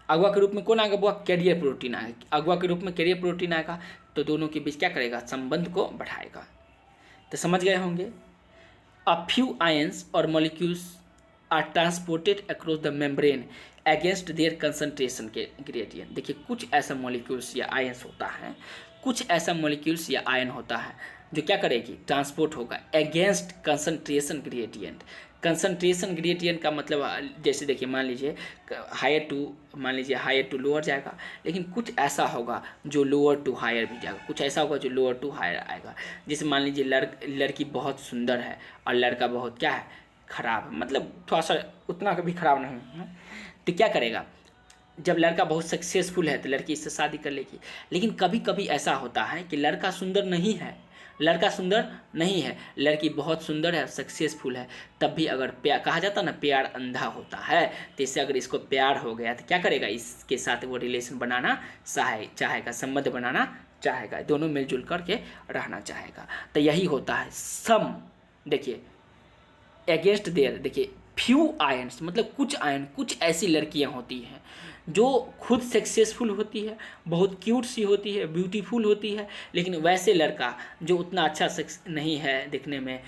अगुआ के रूप में कौन आएगा? वो कैरियर प्रोटीन आएगा। अगुआ के रूप में कैरियर प्रोटीन आएगा, तो दोनों के बीच क्या करेगा? संबंध को बढ़ाएगा। तो समझ गए होंगे। अ फ्यू आयंस और molecules are transported across the membrane against their concentration के ग्रेडियंट। देखिए कुछ ऐसा मॉलिक्यूल्स या आयंस होता है, कुछ ऐसा मॉलिक्यूल्स या आयन होता है जो क्या करेगी? ट्रांसपोर्ट होगा against concentration gradient. Concentration gradient का मतलब जैसे देखिए, मान लीजिए हायर टू लोअर जाएगा, लेकिन कुछ ऐसा होगा जो लोअर टू हायर भी जाएगा, कुछ ऐसा होगा जो लोअर टू हायर आएगा। जैसे मान लीजिए लड़की बहुत सुंदर है और लड़का बहुत क्या है? खराब है, मतलब थोड़ा सा उतना भी खराब नहीं है। तो क्या करेगा? जब लड़का बहुत सक्सेसफुल है तो लड़की इससे शादी कर लेगी। लेकिन कभी कभी ऐसा होता है कि लड़का सुंदर नहीं है, लड़की बहुत सुंदर है, सक्सेसफुल है, तब भी अगर प्यार, कहा जाता ना प्यार अंधा होता है, तो इससे अगर इसको प्यार हो गया तो क्या करेगा? इसके साथ वो रिलेशन बनाना चाहेगा, संबंध बनाना चाहेगा, दोनों मिलजुल करके रहना चाहेगा। तो यही होता है सम। देखिए अगेंस्ट देयर, देखिए फ्यू आयंस मतलब कुछ आयन, कुछ ऐसी लड़कियां होती हैं जो खुद सक्सेसफुल होती है, बहुत क्यूट सी होती है, ब्यूटीफुल होती है, लेकिन वैसे लड़का जो उतना अच्छा नहीं है दिखने में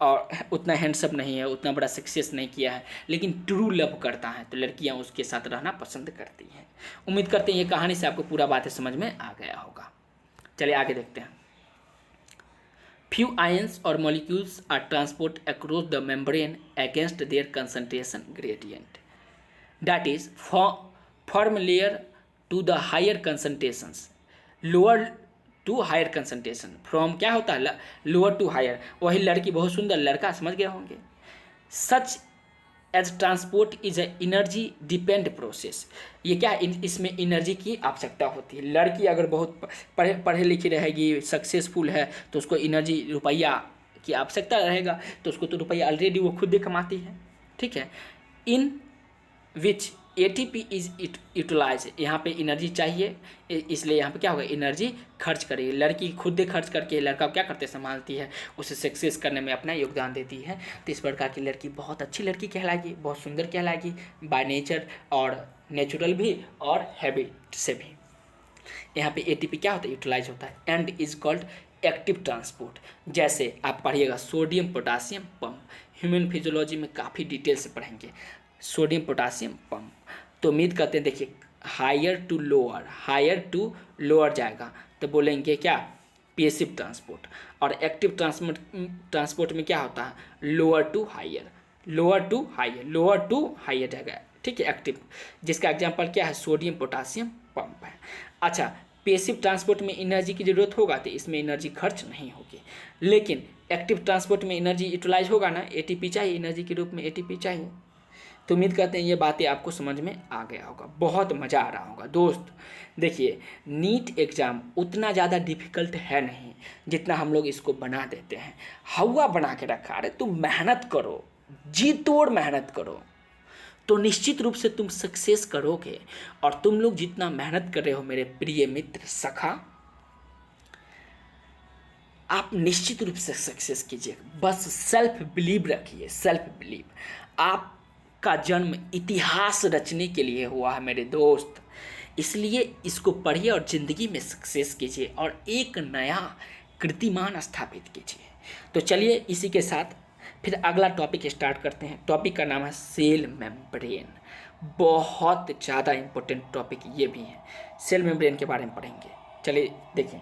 और उतना हैंडसम नहीं है, उतना बड़ा सक्सेस नहीं किया है, लेकिन ट्रू लव करता है, तो लड़कियां उसके साथ रहना पसंद करती हैं। उम्मीद करते हैं ये कहानी से आपको पूरा बातें समझ में आ गया होगा। चलिए आगे देखते हैं। Few ions or molecules are transported across the membrane against their concentration gradient. That is, from layer to the higher concentrations, lower to higher concentration. From क्या होता है? lower to higher. वही लड़की बहुत सुंदर, लड़का समझ गए होंगे। Such as transport is a energy depend process. ये क्या है? इसमें एनर्जी की आवश्यकता होती है। लड़की अगर बहुत पढ़े लिखी रहेगी, सक्सेसफुल है, तो उसको एनर्जी, रुपया की आवश्यकता रहेगा, तो उसको तो रुपया ऑलरेडी वो खुद ही कमाती है, ठीक है। इन विच ATP इज यूटिलाइज, यहाँ पे एनर्जी चाहिए, इसलिए यहाँ पे क्या होगा? एनर्जी खर्च करेगी। लड़की खुद ही खर्च करके लड़का क्या करते संभालती है, उसे सक्सेस करने में अपना योगदान देती है। तो इस प्रकार की लड़की बहुत अच्छी लड़की कहलाएगी, बहुत सुंदर कहलाएगी, बाय नेचर और नेचुरल भी और हैबिट से भी। यहाँ पे ATP क्या होता है? यूटिलाइज होता है। And is called active transport. जैसे आप पढ़िएगा sodium potassium pump, human physiology में काफ़ी डिटेल से पढ़ेंगे सोडियम पोटासियम पंप। तो उम्मीद करते हैं, देखिए हायर टू लोअर जाएगा तो बोलेंगे क्या? Passive transport. और एक्टिव ट्रांसपोर्ट में क्या होता है? लोअर टू हायर जाएगा, ठीक है, एक्टिव, जिसका एग्जांपल क्या है? सोडियम पोटासियम पंप है। अच्छा, पैसिव ट्रांसपोर्ट में एनर्जी की जरूरत होगा तो इसमें एनर्जी खर्च नहीं होगी, लेकिन एक्टिव ट्रांसपोर्ट में एनर्जी यूटिलाइज होगा ना, ATP चाहिए, एनर्जी के रूप में ATP चाहिए। तो उम्मीद करते हैं ये बातें आपको समझ में आ गया होगा, बहुत मज़ा आ रहा होगा। दोस्त देखिए, नीट एग्ज़ाम उतना ज़्यादा डिफिकल्ट है नहीं जितना हम लोग इसको बना देते हैं, हवा बना के रखा। अरे तुम मेहनत करो, जी तोड़ मेहनत करो, तो निश्चित रूप से तुम सक्सेस करोगे। और तुम लोग जितना मेहनत कर रहे हो मेरे प्रिय मित्र सखा, आप निश्चित रूप से सक्सेस कीजिए। बस सेल्फ बिलीव रखिए, सेल्फ बिलीव। आपका जन्म इतिहास रचने के लिए हुआ है मेरे दोस्त, इसलिए इसको पढ़िए और ज़िंदगी में सक्सेस कीजिए और एक नया कीर्तिमान स्थापित कीजिए। तो चलिए इसी के साथ फिर अगला टॉपिक स्टार्ट करते हैं। टॉपिक का नाम है सेल मेम्ब्रेन। बहुत ज़्यादा इम्पोर्टेंट टॉपिक ये भी है, सेल मेम्ब्रेन के बारे में पढ़ेंगे। चलिए देखिए,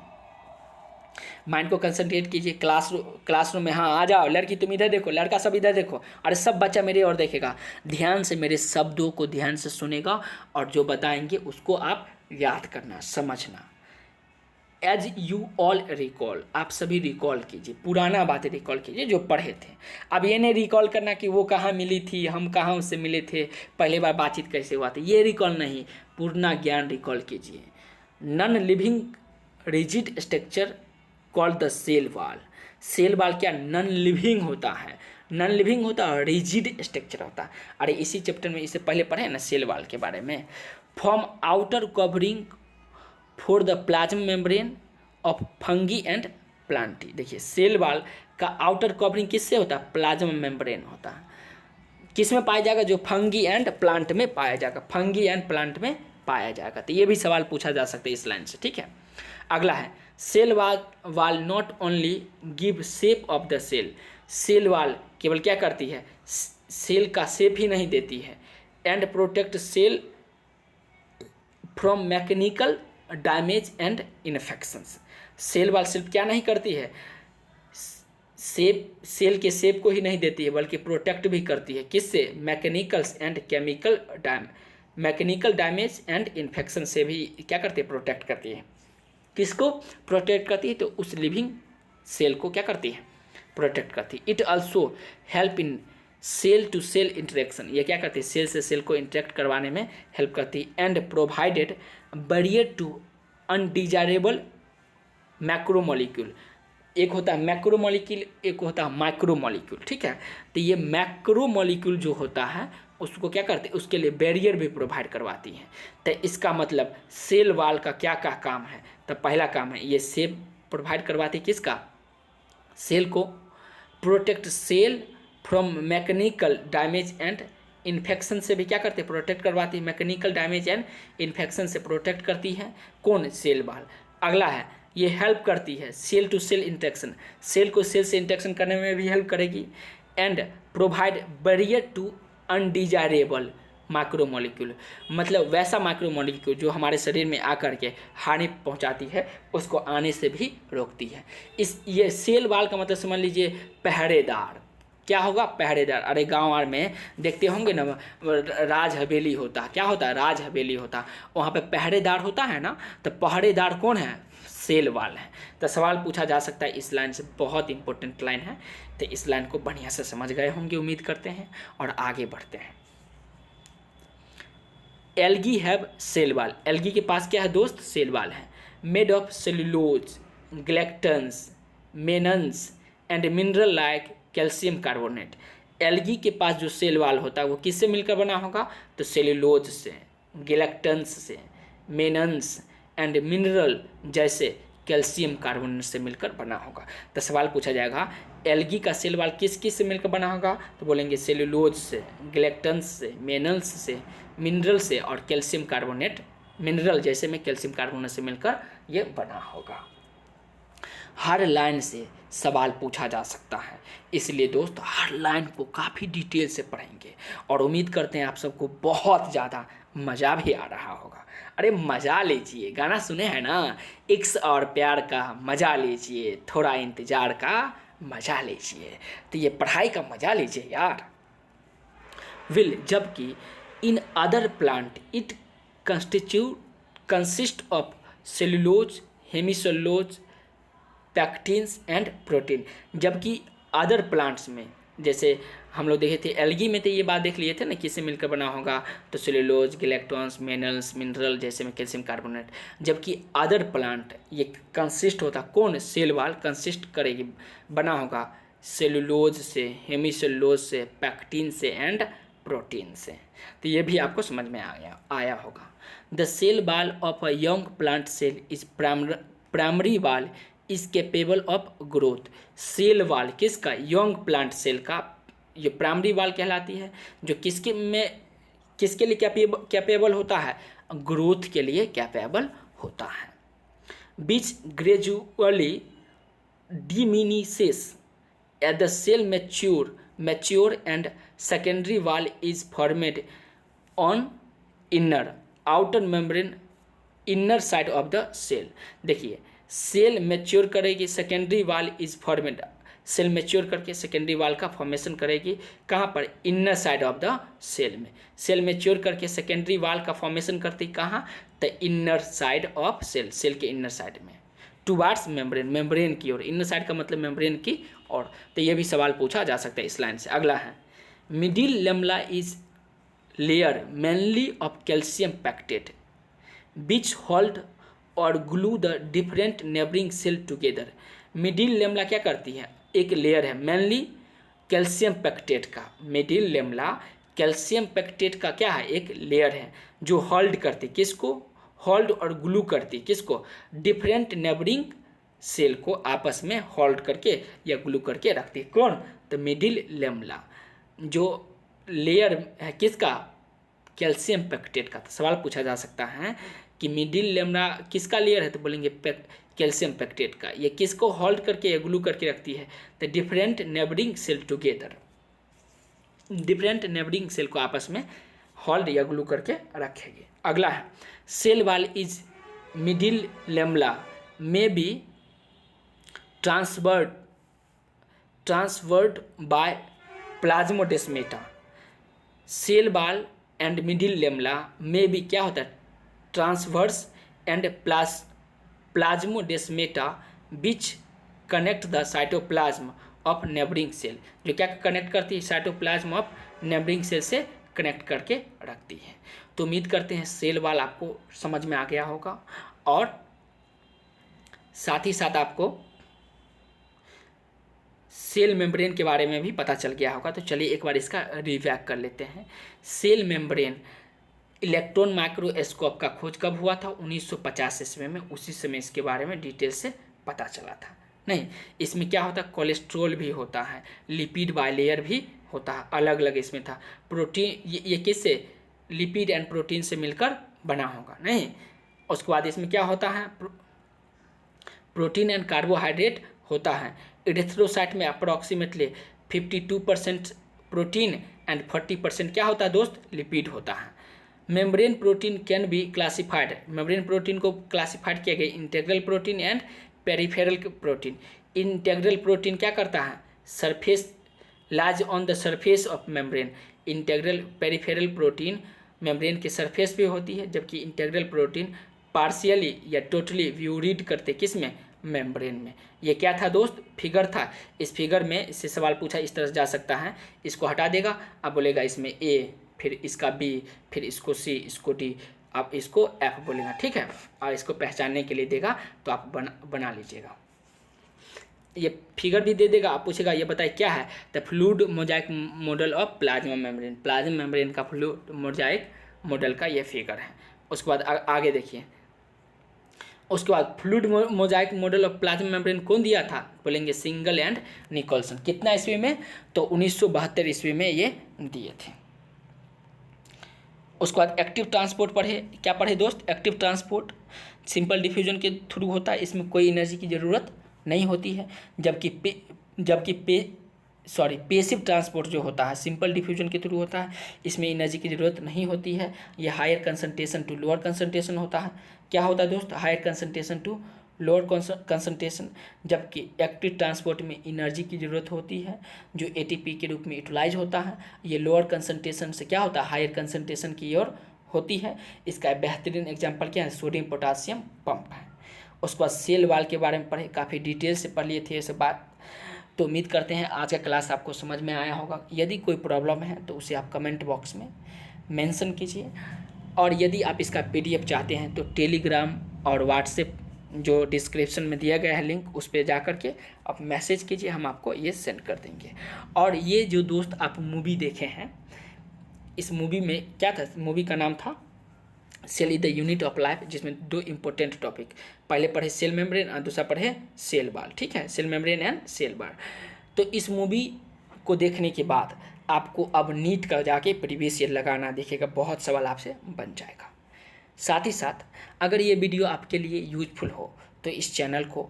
माइंड को कंसंट्रेट कीजिए। क्लासरूम में, हाँ आ जाओ, लड़की तुम इधर देखो, लड़का सब इधर देखो, अरे सब बच्चा मेरी ओर देखेगा, ध्यान से मेरे शब्दों को ध्यान से सुनेगा और जो बताएंगे उसको आप याद करना, समझना। एज यू ऑल रिकॉल, आप सभी रिकॉल कीजिए, पुराना बातें रिकॉल कीजिए जो पढ़े थे। अब ये नहीं रिकॉल करना कि वो कहाँ मिली थी, हम कहाँ उससे मिले थे, पहले बार बातचीत कैसे हुआ था, ये रिकॉल नहीं, पूर्ण ज्ञान रिकॉल कीजिए। Non living rigid structure called the cell wall. Cell wall क्या नॉन लिविंग होता है, नॉन लिविंग होता है, रिजिड स्ट्रक्चर होता है। अरे इसी चैप्टर में इससे पहले पढ़े ना सेल वाल के बारे में। Form outer covering for the plasma membrane of fungi and Plantae. देखिए सेल वाल का आउटर कवरिंग किससे होता है, प्लाज्मा मेम्ब्रेन होता है। किस में पाया जाएगा, जो फंगी एंड प्लांट में पाया जाएगा, फंगी एंड प्लांट में पाया जाएगा। तो ये भी सवाल पूछा जा सकता है इस लाइन से, ठीक है। अगला है cell wall not only give shape of the cell. Cell wall केवल क्या करती है, सेल का शेप ही नहीं देती है, and protect cell from mechanical damage and infections. Cell wall सिर्फ क्या नहीं करती है, सेल के शेप को ही नहीं देती है बल्कि प्रोटेक्ट भी करती है, किससे, mechanicals and mechanical damage and infection से भी क्या करती है, प्रोटेक्ट करती है। किसको प्रोटेक्ट करती है, तो उस लिविंग सेल को क्या करती है, प्रोटेक्ट करती है। It also help in cell to cell interaction, ये क्या करती है, सेल से सेल को इंटरेक्ट करवाने में हेल्प करती है। And provided barrier to undesirable macromolecule. एक होता है मैक्रोमोलिक्यूल, एक होता है माइक्रोमोलिक्यूल, ठीक है। तो ये मैक्रोमोलिक्यूल जो होता है उसको क्या करते हैं, उसके लिए बैरियर भी प्रोवाइड करवाती है। तो इसका मतलब सेल वाल का क्या क्या काम है, तो पहला काम है ये सेल प्रोवाइड करवाती है, किसका, सेल को, protect cell from mechanical damage and infection से भी क्या करते हैं, प्रोटेक्ट करवाती है, मैकेनिकल डैमेज एंड इन्फेक्शन से प्रोटेक्ट करती है, कौन, सेल वाल। अगला है ये हेल्प करती है cell to cell interaction, cell को सेल से इंटरेक्शन करने में भी हेल्प करेगी। And provide barrier to undesirable micromolecule, मतलब वैसा माइक्रोमोलिक्यूल जो हमारे शरीर में आकर के हानि पहुंचाती है उसको आने से भी रोकती है। ये सेल वाल का मतलब समझ लीजिए पहरेदार, क्या होगा, पहरेदार। अरे गांव में देखते होंगे ना, राज हवेली होता, क्या होता है, राज हवेली होता, वहाँ पे पहरेदार होता है ना, तो पहरेदार कौन है, सेल वाल है। तो सवाल पूछा जा सकता है इस लाइन से, बहुत इंपॉर्टेंट लाइन है। तो इस लाइन को बढ़िया से समझ गए होंगे उम्मीद करते हैं, और आगे बढ़ते हैं। Algae have cell wall, algae के पास क्या है दोस्त, सेल वाल है। Made of cellulose, galactans, mannans and mineral like calcium carbonate. Algae के पास जो सेल वाल होता है वो किससे मिलकर बना होगा, तो सेल्यूलोज से, ग्लैक्टन्स से, मेनन्स एंड मिनरल जैसे कैल्शियम कार्बोनेट से मिलकर बना होगा। तो सवाल पूछा जाएगा एल्गी का सेल वाल किस किस से मिलकर बना होगा, तो बोलेंगे सेल्यूलोज से, ग्लैक्टन्स से, मेनल्स से, मिनरल से और कैल्शियम कार्बोनेट, मिनरल जैसे में कैल्शियम कार्बोनेट से मिलकर ये बना होगा। हर लाइन से सवाल पूछा जा सकता है, इसलिए दोस्त हर लाइन को काफ़ी डिटेल से पढ़ेंगे और उम्मीद करते हैं आप सबको बहुत ज़्यादा मज़ा भी आ रहा होगा। अरे मज़ा लीजिए, गाना सुने हैं ना, इक्स और प्यार का मज़ा लीजिए, थोड़ा इंतज़ार का मज़ा लीजिए, तो ये पढ़ाई का मज़ा लीजिए यार। विल, जबकि in other plant it consist of cellulose, hemicellulose, pectins and protein. जबकि अदर प्लांट्स में जैसे हम लोग देखे थे एल्गी में, तो ये बात देख लिए थे ना, किससे मिलकर बना होगा, तो सेलुलोज, गिलेक्ट्रॉन्स, मिनरल जैसे में कैल्शियम कार्बोनेट। जबकि अदर प्लांट ये कंसिस्ट होता कौन, सेल वाल कंसिस्ट करेगी, बना होगा सेलुलोज से, हेमीसेलुलोज से, पैक्टिन से एंड प्रोटीन से। तो ये भी आपको समझ में आया होगा। The cell wall of a young plant cell is primary wall is capable of growth. Cell wall किसका, यंग प्लांट सेल का ये प्राइमरी वाल कहलाती है, जो किसके लिए कैपेबल होता है, ग्रोथ के लिए कैपेबल होता है। Which gradually diminishes at the cell mature and secondary wall is formed on inner outer membrane inner side of the cell. देखिए सेल मैच्योर करेगी, secondary wall is formed, cell mature करके secondary wall का formation करेगी कहाँ पर, inner side of the cell में। Cell mature करके secondary wall का फॉर्मेशन करती कहाँ, तो inner side of cell, cell के इनर साइड में, टुवार्ड्स मेम्ब्रेन, मेम्ब्रेन की ओर, इनर साइड का मतलब मेम्ब्रेन की ओर। तो ये भी सवाल पूछा जा सकता है इस लाइन से। अगला है middle lamella is layer mainly of calcium pectate which hold और glue the different neighbouring cell together. Middle lamella क्या करती है, एक लेयर है मेनली कैल्शियम पैक्टेट का, मिडिल लेमला कैल्शियम पैक्टेट का क्या है, एक लेयर है जो होल्ड करती, किसको, होल्ड और ग्लू करती, किसको, डिफरेंट नेबरिंग सेल को आपस में होल्ड करके या ग्लू करके रखती है। कौन, तो मिडिल लेमला जो लेयर है किसका, कैल्शियम पैक्टेट का। तो सवाल पूछा जा सकता है कि मिडिल लेमला किसका लेयर है, तो बोलेंगे कैल्शियम पैक्टेट का। ये किसको होल्ड करके या ग्लू करके रखती है, तो different neighbouring cell together, different neighbouring cell को आपस में होल्ड या ग्लू करके रखेगी। अगला है cell wall is middle lamella may be traversed by plasmodesmata. Cell wall and middle lamella में भी क्या होता है, transverse and plasmodesmata which connect the cytoplasm of neighbouring cell, जो क्या कनेक्ट करती है, साइटोप्लाज्म ऑफ नेबरिंग सेल से कनेक्ट करके रखती है। तो उम्मीद करते हैं सेल वाल आपको समझ में आ गया होगा और साथ ही साथ आपको सेल मेम्ब्रेन के बारे में भी पता चल गया होगा। तो चलिए एक बार इसका रिवैप कर लेते हैं। सेल मेम्ब्रेन इलेक्ट्रॉन माइक्रोस्कोप का खोज कब हुआ था, 1950 ईस्वी में। उसी समय इसके बारे में डिटेल से पता चला था। नहीं, इसमें क्या होता है, कोलेस्ट्रॉल भी होता है, लिपिड बाइलेयर भी होता है, अलग अलग इसमें था। प्रोटीन ये किससे, लिपिड एंड प्रोटीन से मिलकर बना होगा। नहीं, उसके बाद इसमें क्या होता है, प्रोटीन एंड कार्बोहाइड्रेट होता है। इरिथ्रोसाइट में अप्रॉक्सीमेटली 52% प्रोटीन एंड 40% क्या होता है दोस्त, लिपिड होता है। Membrane protein can be classified, membrane protein को क्लासिफाइड किया गया integral protein and peripheral protein. Integral protein क्या करता है, सरफेस लाज on the surface of membrane. Integral peripheral protein membrane के सरफेस पे होती है, जबकि इंटेग्रल प्रोटीन पार्शियली या टोटली व्यूरीड करते किस में, मेम्ब्रेन में। ये क्या था दोस्त, फिगर था। इस फिगर में इससे सवाल पूछा इस तरह से जा सकता है, इसको हटा देगा, अब बोलेगा इसमें ए, फिर इसका बी, फिर इसको सी, इसको डी, आप इसको एफ बोलेगा, ठीक है। और इसको पहचानने के लिए देगा तो आप बना लीजिएगा। ये फिगर भी दे देगा, आप पूछेगा ये बताए क्या है, the fluid mosaic model of plasma membrane. Plasma membrane का फ्लूइड मोजाइक मॉडल का ये फिगर है। उसके बाद आगे देखिए, उसके बाद fluid mosaic model of plasma membrane कौन दिया था, बोलेंगे सिंगल एंड निकोलसन। कितना ईस्वी में, तो 1972 ईस्वी में ये दिए थे। उसके बाद एक्टिव ट्रांसपोर्ट पढ़े, क्या पढ़े दोस्त, एक्टिव ट्रांसपोर्ट सिंपल डिफ्यूजन के थ्रू होता है, इसमें कोई एनर्जी की ज़रूरत नहीं होती है। जबकि पेसिव ट्रांसपोर्ट जो होता है सिंपल डिफ्यूजन के थ्रू होता है, इसमें एनर्जी की ज़रूरत नहीं होती है। ये higher concentration to lower concentration होता है। क्या होता है दोस्त, higher concentration to lower concentration. जबकि एक्टिव ट्रांसपोर्ट में एनर्जी की ज़रूरत होती है, जो एटीपी के रूप में यूटिलाइज होता है। ये लोअर कंसंट्रेशन से क्या होता है, हायर कंसंट्रेशन की ओर होती है। इसका बेहतरीन एग्जाम्पल क्या है, सोडियम पोटासियम पंप है। उसके बाद सेल वाल के बारे में पढ़े, काफ़ी डिटेल से पढ़ लिए थे ये सब बात। तो उम्मीद करते हैं आज का क्लास आपको समझ में आया होगा। यदि कोई प्रॉब्लम है तो उसे आप कमेंट बॉक्स में मेंशन कीजिए, और यदि आप इसका PDF चाहते हैं तो टेलीग्राम और व्हाट्सएप जो डिस्क्रिप्शन में दिया गया है लिंक, उस पर जा कर के आप मैसेज कीजिए, हम आपको ये सेंड कर देंगे। और ये जो दोस्त आप मूवी देखे हैं, इस मूवी में क्या था, मूवी का नाम था cell is the unit of life, जिसमें 2 इम्पोर्टेंट टॉपिक, पहले पढ़े सेल मेम्ब्रेन और दूसरा पढ़े सेल वॉल। ठीक है, cell membrane and cell wall. तो इस मूवी को देखने के बाद आपको अब नीट का जाके प्रीवियस ईयर लगाना दिखेगा, बहुत सवाल आपसे बन जाएगा। साथ ही साथ अगर ये वीडियो आपके लिए यूजफुल हो तो इस चैनल को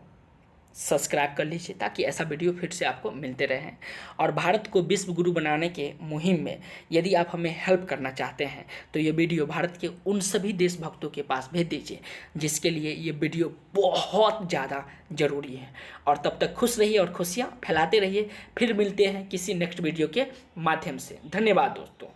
सब्सक्राइब कर लीजिए, ताकि ऐसा वीडियो फिर से आपको मिलते रहें। और भारत को विश्व गुरु बनाने के मुहिम में यदि आप हमें हेल्प करना चाहते हैं तो ये वीडियो भारत के उन सभी देशभक्तों के पास भेज दीजिए जिसके लिए ये वीडियो बहुत ज़्यादा ज़रूरी है। और तब तक खुश रहिए और खुशियाँ फैलाते रहिए। फिर मिलते हैं किसी नेक्स्ट वीडियो के माध्यम से। धन्यवाद दोस्तों।